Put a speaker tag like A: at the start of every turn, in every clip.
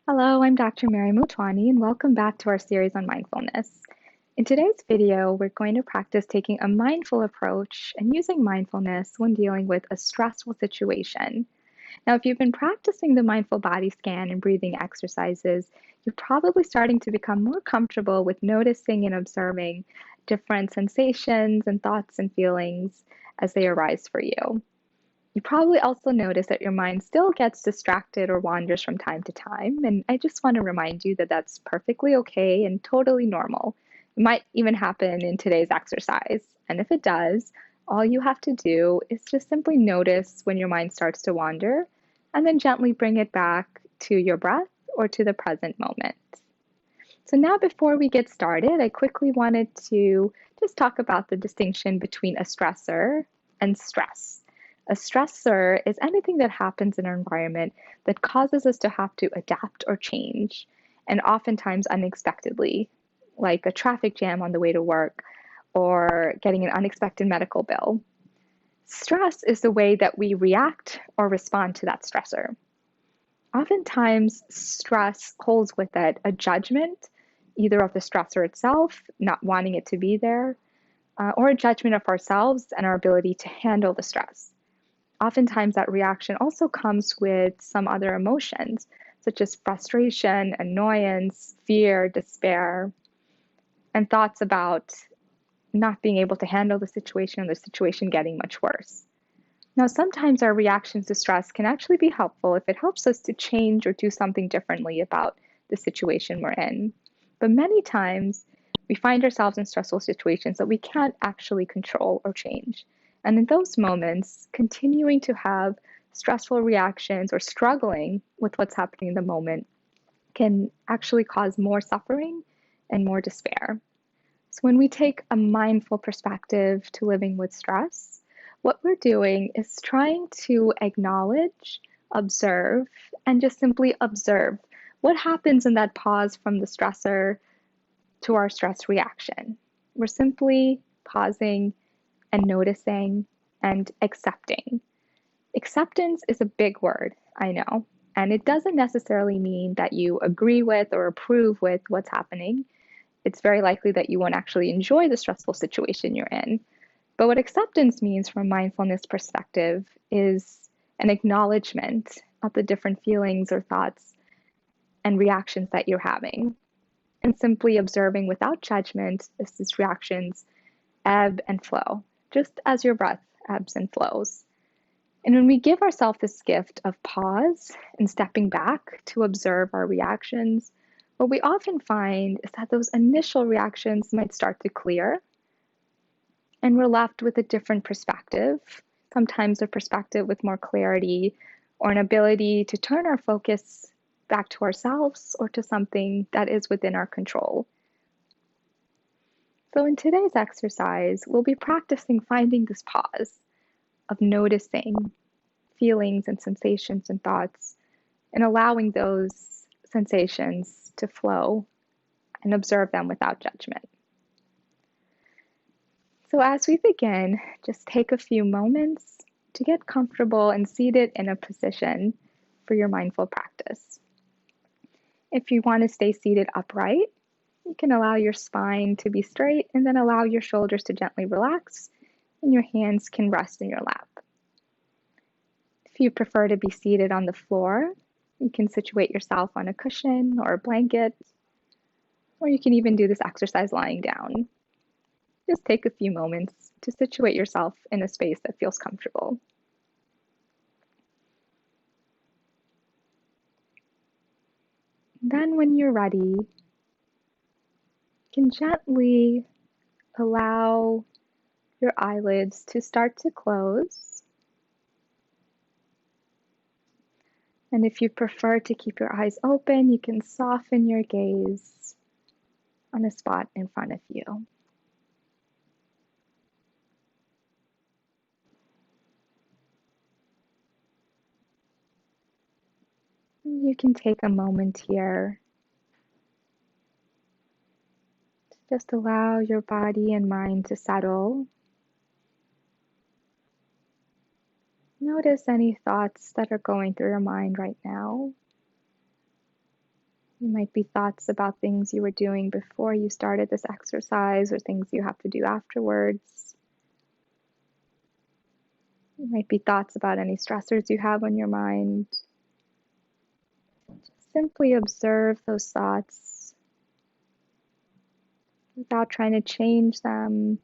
A: Hello, I'm Dr. Mary Mutwani, and welcome back to our series on mindfulness. In today's video, we're going to practice taking a mindful approach and using mindfulness when dealing with a stressful situation. Now, if you've been practicing the mindful body scan and breathing exercises, you're probably starting to become more comfortable with noticing and observing different sensations and thoughts and feelings as they arise for you. You probably also notice that your mind still gets distracted or wanders from time to time, and I just want to remind you that that's perfectly okay and totally normal. It might even happen in today's exercise, and if it does, all you have to do is just simply notice when your mind starts to wander, and then gently bring it back to your breath or to the present moment. So now before we get started, I quickly wanted to just talk about the distinction between a stressor and stress. A stressor is anything that happens in our environment that causes us to have to adapt or change, and oftentimes unexpectedly, like a traffic jam on the way to work or getting an unexpected medical bill. Stress is the way that we react or respond to that stressor. Oftentimes, stress holds with it a judgment, either of the stressor itself, not wanting it to be there, or a judgment of ourselves and our ability to handle the stress. Oftentimes, that reaction also comes with some other emotions, such as frustration, annoyance, fear, despair, and thoughts about not being able to handle the situation or the situation getting much worse. Now, sometimes our reactions to stress can actually be helpful if it helps us to change or do something differently about the situation we're in. But many times, we find ourselves in stressful situations that we can't actually control or change. And in those moments, continuing to have stressful reactions or struggling with what's happening in the moment can actually cause more suffering and more despair. So, when we take a mindful perspective to living with stress, what we're doing is trying to acknowledge, observe, and just simply observe what happens in that pause from the stressor to our stress reaction. We're simply pausing and noticing and accepting. Acceptance is a big word, I know, and it doesn't necessarily mean that you agree with or approve with what's happening. It's very likely that you won't actually enjoy the stressful situation you're in. But what acceptance means from a mindfulness perspective is an acknowledgement of the different feelings or thoughts and reactions that you're having, and simply observing without judgment as these reactions ebb and flow, just as your breath ebbs and flows. And when we give ourselves this gift of pause and stepping back to observe our reactions, what we often find is that those initial reactions might start to clear, and we're left with a different perspective, sometimes a perspective with more clarity or an ability to turn our focus back to ourselves or to something that is within our control. So, in today's exercise, we'll be practicing finding this pause of noticing feelings and sensations and thoughts and allowing those sensations to flow and observe them without judgment. So, as we begin, just take a few moments to get comfortable and seated in a position for your mindful practice. If you want to stay seated upright, you can allow your spine to be straight and then allow your shoulders to gently relax, and your hands can rest in your lap. If you prefer to be seated on the floor, you can situate yourself on a cushion or a blanket, or you can even do this exercise lying down. Just take a few moments to situate yourself in a space that feels comfortable. Then, when you're ready, you can gently allow your eyelids to start to close. And if you prefer to keep your eyes open, you can soften your gaze on a spot in front of you. You can take a moment here to just allow your body and mind to settle. Notice any thoughts that are going through your mind right now. It might be thoughts about things you were doing before you started this exercise or things you have to do afterwards. It might be thoughts about any stressors you have on your mind. Simply observe those thoughts without trying to change them.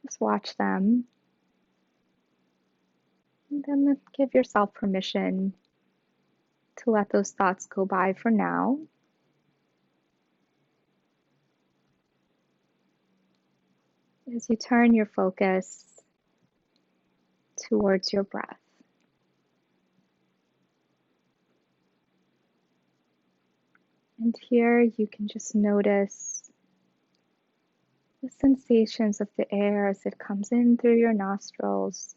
A: Just watch them. And then give yourself permission to let those thoughts go by for now. As you turn your focus towards your breath. And here you can just notice the sensations of the air as it comes in through your nostrils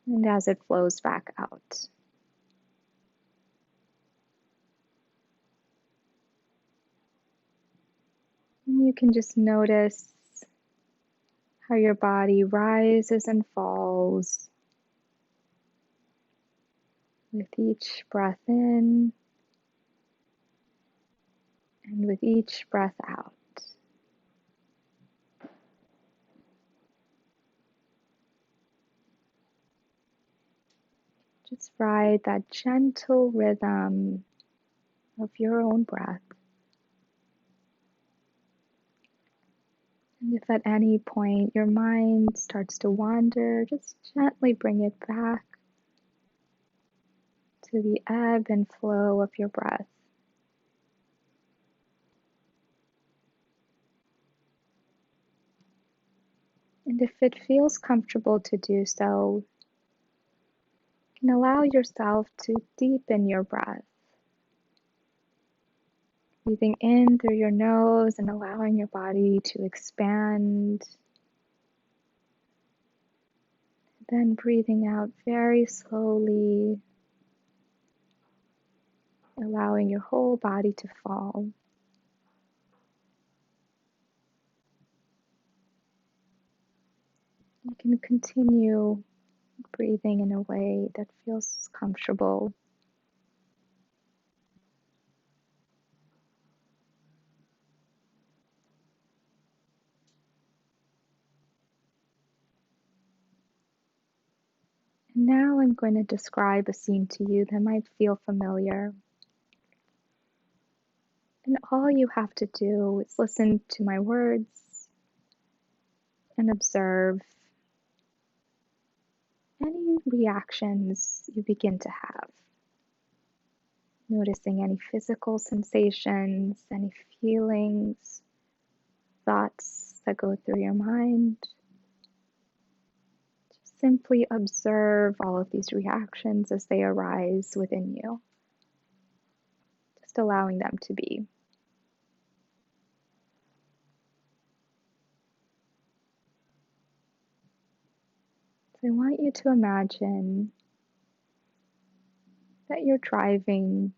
A: and as it flows back out. And you can just notice how your body rises and falls with each breath in and with each breath out. Just ride that gentle rhythm of your own breath. And if at any point your mind starts to wander, just gently bring it back to the ebb and flow of your breath. And if it feels comfortable to do so, you can allow yourself to deepen your breath. Breathing in through your nose and allowing your body to expand. Then breathing out very slowly, allowing your whole body to fall. You can continue breathing in a way that feels comfortable. And now I'm going to describe a scene to you that might feel familiar. And all you have to do is listen to my words and observe any reactions you begin to have. Noticing any physical sensations, any feelings, thoughts that go through your mind. Just simply observe all of these reactions as they arise within you. Just allowing them to be. So I want you to imagine that you're driving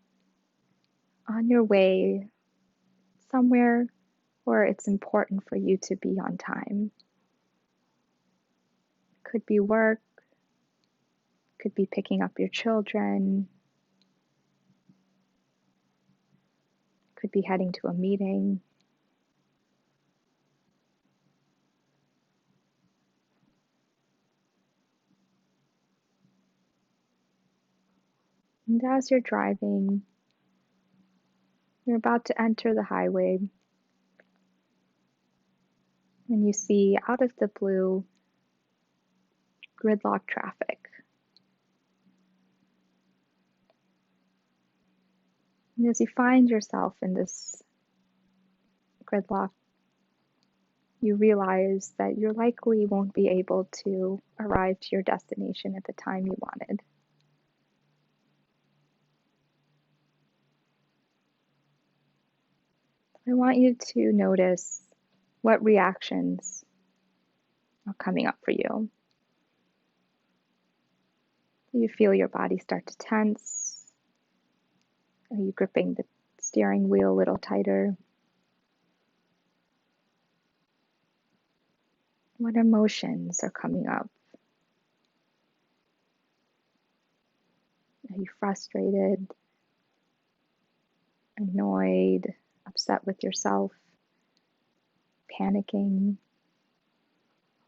A: on your way somewhere where it's important for you to be on time. Could be work, could be picking up your children, could be heading to a meeting. And as you're driving, you're about to enter the highway, and you see out of the blue gridlock traffic. And as you find yourself in this gridlock, you realize that you likely won't be able to arrive to your destination at the time you wanted. I want you to notice what reactions are coming up for you. Do you feel your body start to tense? Are you gripping the steering wheel a little tighter? What emotions are coming up? Are you frustrated, annoyed, upset with yourself, panicking?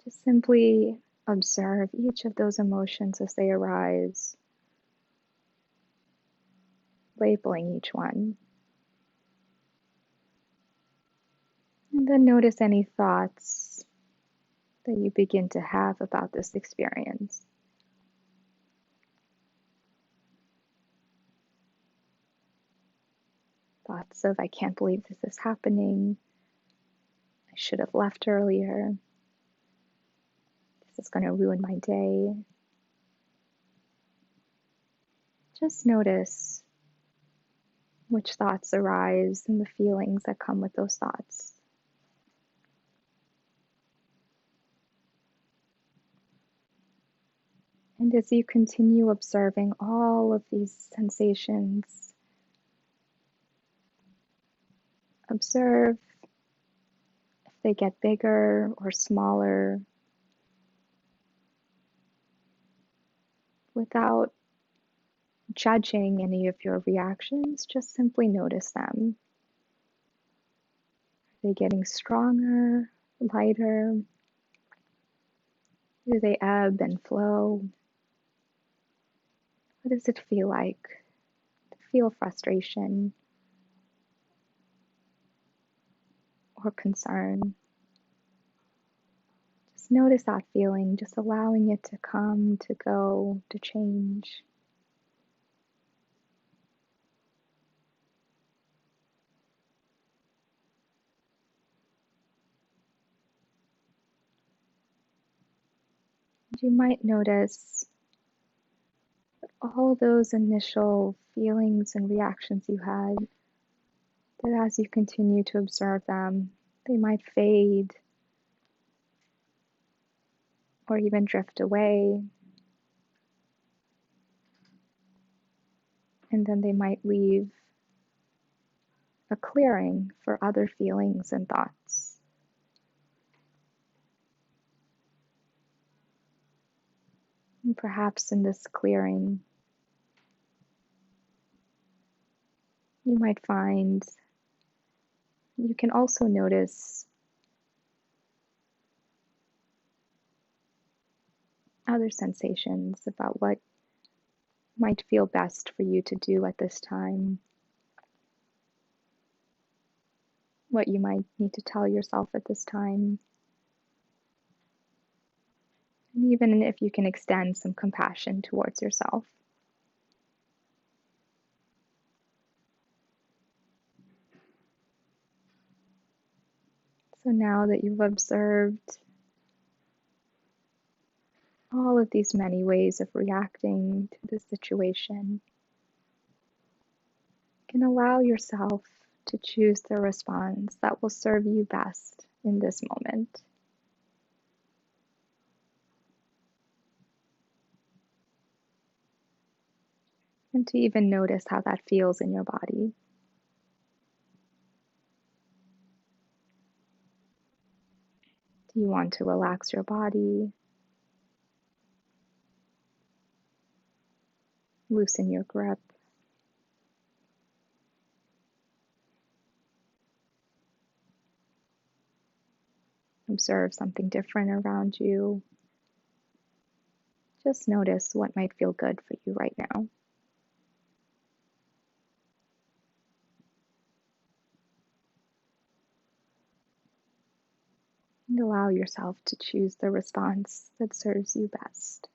A: Just simply observe each of those emotions as they arise, labeling each one. And then notice any thoughts that you begin to have about this experience. Thoughts of, I can't believe this is happening. I should have left earlier. This is going to ruin my day. Just notice which thoughts arise and the feelings that come with those thoughts. And as you continue observing all of these sensations, observe if they get bigger or smaller without judging any of your reactions. Just simply notice them. Are they getting stronger, lighter? Do they ebb and flow? What does it feel like to feel frustration or concern? Just notice that feeling, just allowing it to come, to go, to change. You might notice all those initial feelings and reactions you had, that as you continue to observe them, they might fade or even drift away, and then they might leave a clearing for other feelings and thoughts. And perhaps in this clearing, you might find you can also notice other sensations about what might feel best for you to do at this time, what you might need to tell yourself at this time, and even if you can extend some compassion towards yourself. So now that you've observed all of these many ways of reacting to the situation, you can allow yourself to choose the response that will serve you best in this moment. And to even notice how that feels in your body. Do you want to relax your body? Loosen your grip? Observe something different around you? Just notice what might feel good for you right now. And allow yourself to choose the response that serves you best.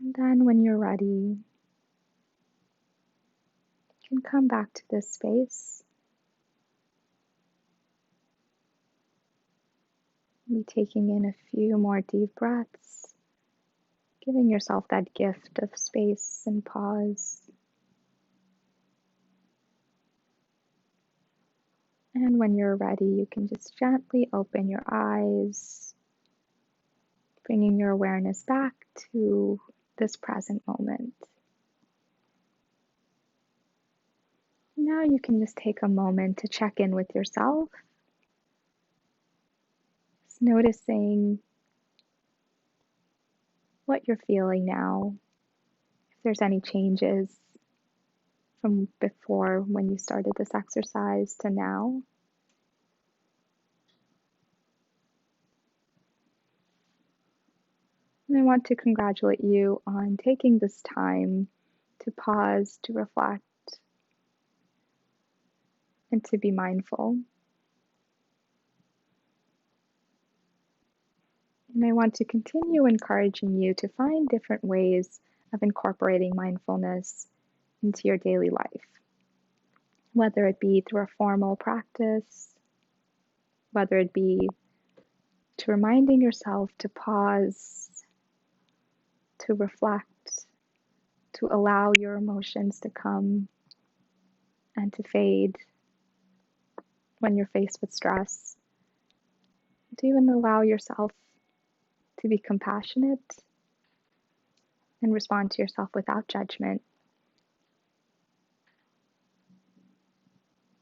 A: And then when you're ready, you can come back to this space. Be taking in a few more deep breaths, giving yourself that gift of space and pause. And when you're ready, you can just gently open your eyes, bringing your awareness back to this present moment. Now you can just take a moment to check in with yourself. noticing what you're feeling now, if there's any changes from before when you started this exercise to now. And I want to congratulate you on taking this time to pause, to reflect, and to be mindful. And I want to continue encouraging you to find different ways of incorporating mindfulness into your daily life, whether it be through a formal practice, whether it be to reminding yourself to pause, to reflect, to allow your emotions to come and to fade when you're faced with stress, to even allow yourself to be compassionate and respond to yourself without judgment.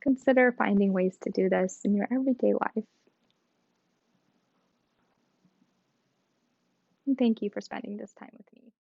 A: Consider finding ways to do this in your everyday life. And thank you for spending this time with me.